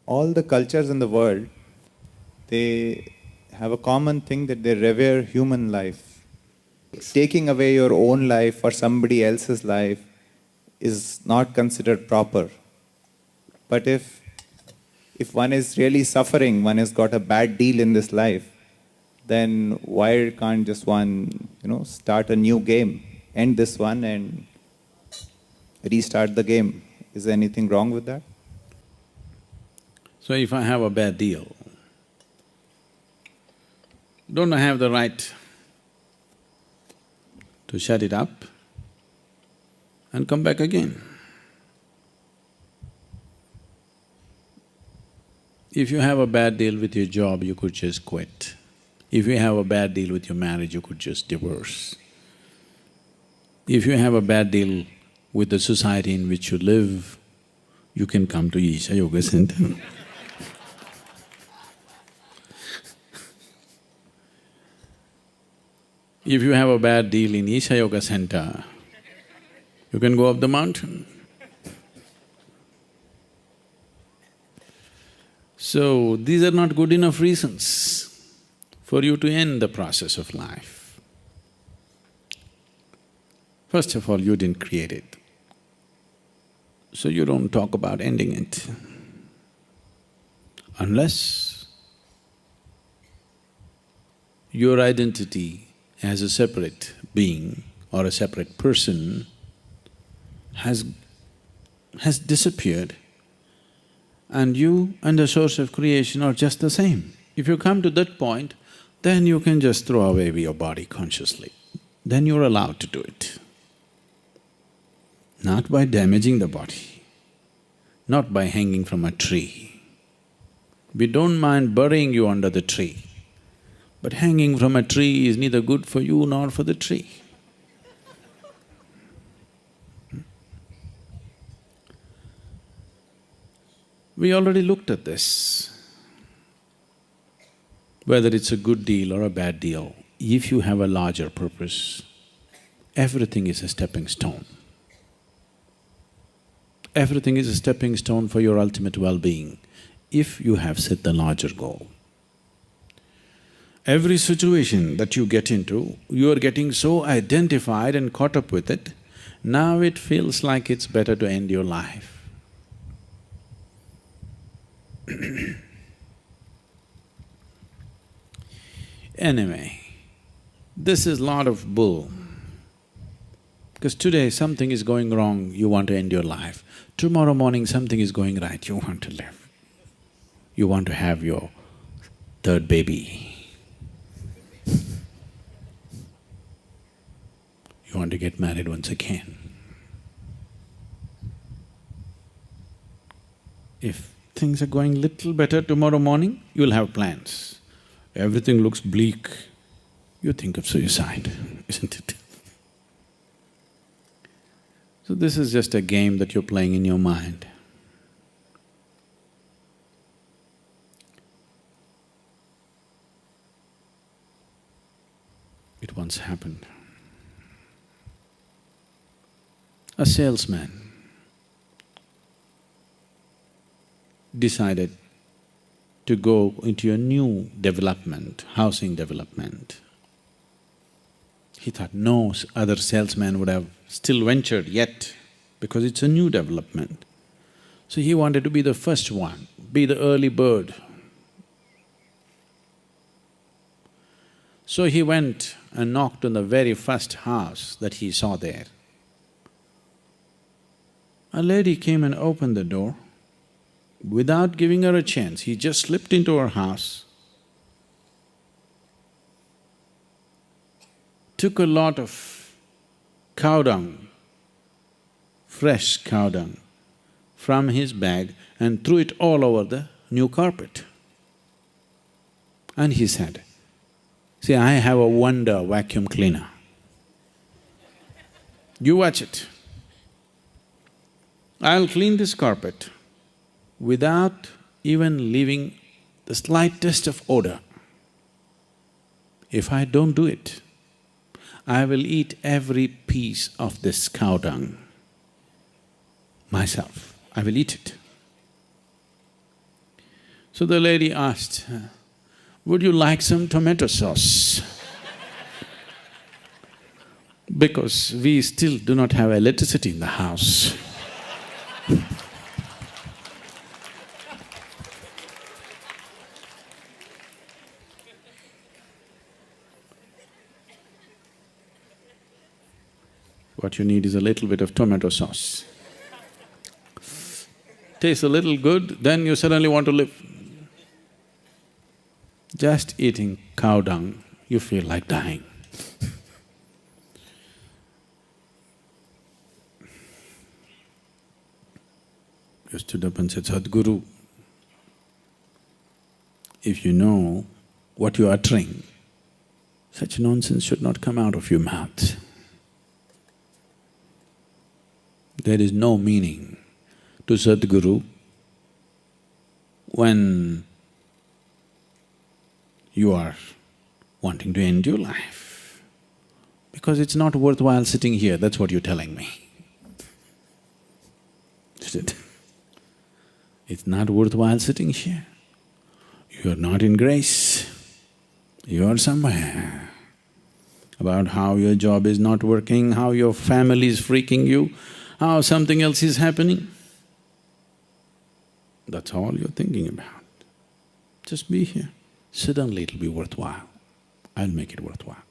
all the cultures in the world, they have a common thing that they revere human life. Taking away your own life or somebody else's life is not considered proper. But if one is really suffering, one has got a bad deal in this life, then why can't just one, start a new game, end this one and restart the game? Is there anything wrong with that? So if I have a bad deal, don't I have the right to shut it up and come back again? If you have a bad deal with your job, you could just quit. If you have a bad deal with your marriage, you could just divorce. If you have a bad deal with the society in which you live, you can come to Isha Yoga Center. If you have a bad deal in Isha Yoga Center, you can go up the mountain. So, these are not good enough reasons for you to end the process of life. First of all, you didn't create it, so you don't talk about ending it. Unless your identity as a separate being or a separate person has disappeared, and you and the source of creation are just the same. If you come to that point, then you can just throw away your body consciously. Then you're allowed to do it. Not by damaging the body, not by hanging from a tree. We don't mind burying you under the tree, but hanging from a tree is neither good for you nor for the tree. We already looked at this. Whether it's a good deal or a bad deal, if you have a larger purpose, everything is a stepping stone. Everything is a stepping stone for your ultimate well-being, if you have set the larger goal. Every situation that you get into, you are getting so identified and caught up with it, now it feels like it's better to end your life. Anyway, this is lot of bull. Because today something is going wrong, you want to end your life. Tomorrow morning something is going right, you want to live. You want to have your third baby. You want to get married once again. If things are going little better tomorrow morning, you'll have plans. Everything looks bleak, you think of suicide, isn't it? So this is just a game that you're playing in your mind. It once happened. A salesman decided to go into a new development, housing development. He thought no other salesman would have still ventured yet, because it's a new development. So he wanted to be the first one, be the early bird. So he went and knocked on the very first house that he saw there. A lady came and opened the door. Without giving her a chance, he just slipped into her house, took a lot of cow dung, fresh cow dung, from his bag and threw it all over the new carpet. And he said, "See, I have a wonder vacuum cleaner. You watch it. I'll clean this carpet without even leaving the slightest of odor. If I don't do it, I will eat every piece of this cow dung myself. I will eat it." So the lady asked, would you like some tomato sauce? Because we still do not have electricity in the house. What you need is a little bit of tomato sauce. Tastes a little good, then you suddenly want to live. Just eating cow dung, you feel like dying. You stood up and said, Sadhguru, if you know what you're uttering, such nonsense should not come out of your mouth. There is no meaning to Sadhguru when you are wanting to end your life, because it's not worthwhile sitting here, that's what you're telling me. Is it? It's not worthwhile sitting here. You're not in grace, you're somewhere. About how your job is not working, how your family is freaking you, how something else is happening. That's all you're thinking about. Just be here. Suddenly it'll be worthwhile. I'll make it worthwhile.